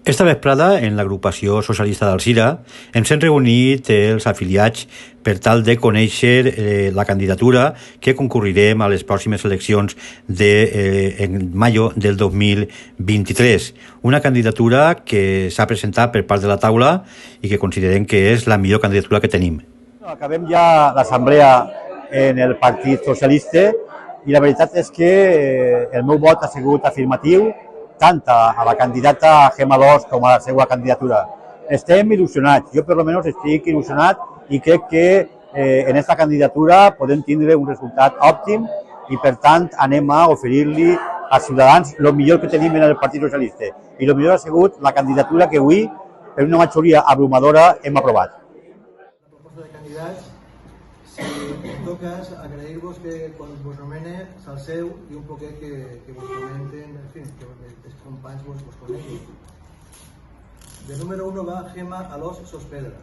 Esta vesprada, en l'agrupació socialista d'Alzira, ens hem reunit els afiliats per tal de conèixer la candidatura que concurrirem a les pròximes eleccions en maio del 2023. Una candidatura que s'ha presentat per part de la taula i que considerem que és la millor candidatura que tenim. Acabem ja l'assemblea en el Partit Socialista i la veritat és que el meu vot ha sigut afirmatiu tant a la candidata Gemma Alòs com a la seva candidatura. Estem il·lusionats, jo per almenys estic il·lusionat i crec que en aquesta candidatura podem tindre un resultat òptim i per tant anem a oferir-li als ciutadans el millor que tenim en el Partit Socialista. I el millor ha sigut la candidatura que avui, per una majoria abrumadora, hem aprovat. La proposta de candidats, si en tot cas, agrair-vos que quan vos nomene s'alceu i un poquet que vos comenten, en fi, que els companys vos coneguin. De número 1 va Gemma Alòs Sospedra.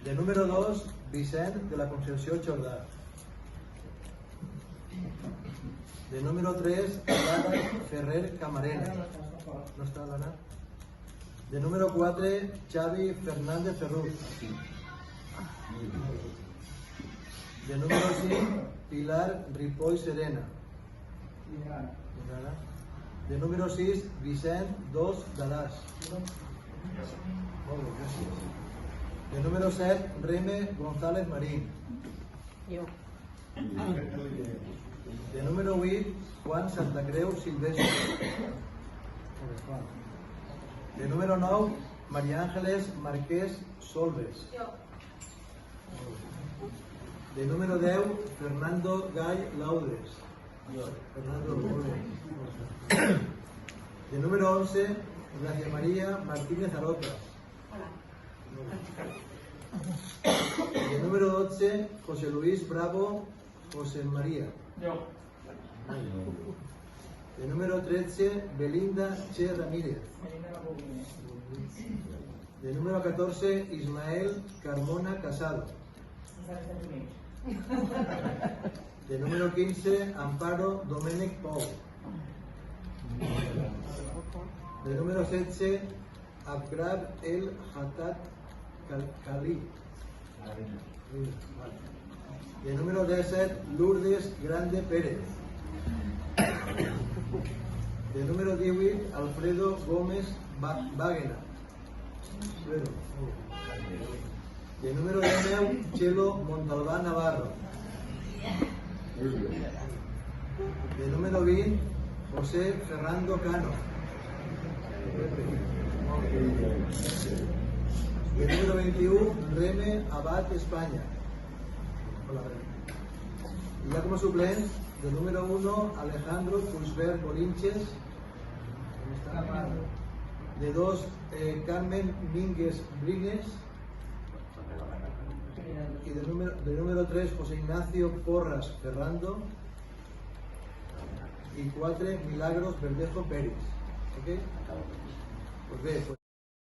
De número 2, Vicent de la Concepció Jordà. De número 3, Lara Ferrer Camarena. No està l'Anna? De número 4, Xavi Fernández Ferrús. De número 5, Pilar Ripoll Serena. De número 6, Vicent Dos Dalàs. Molt bé, gràcies. De número 7, Reme González Marín. De número 8, Juan Santacreu Silvestre. De número 9, María Ángeles Marqués Solves. De número 10, Fernando Gall Laudes. De número 11, Gracia María Martínez Arota. De número 12, José Luis Bravo José María. De número 13, Belinda Che Ramírez. De número 14, Ismael Carmona Casado. De número 15, Amparo Domènech Pou. De número 16, Abgrab El Hatat Khalid. De número 17, Lourdes Grande Pérez. De número 18, Alfredo Gómez Báguena. De número 19, Chelo Montalbán Navarro. De número 20, José Fernando Cano. De número 21, Reme Abad España. Y ya como suplente, de número 1, Alejandro Puigvert Bolinches. De 2, Carmen Mínguez Brines. Y de número 3, José Ignacio Porras Ferrando. Y 4, Milagros Verdejo Pérez. ¿Ok? Pues bien, pues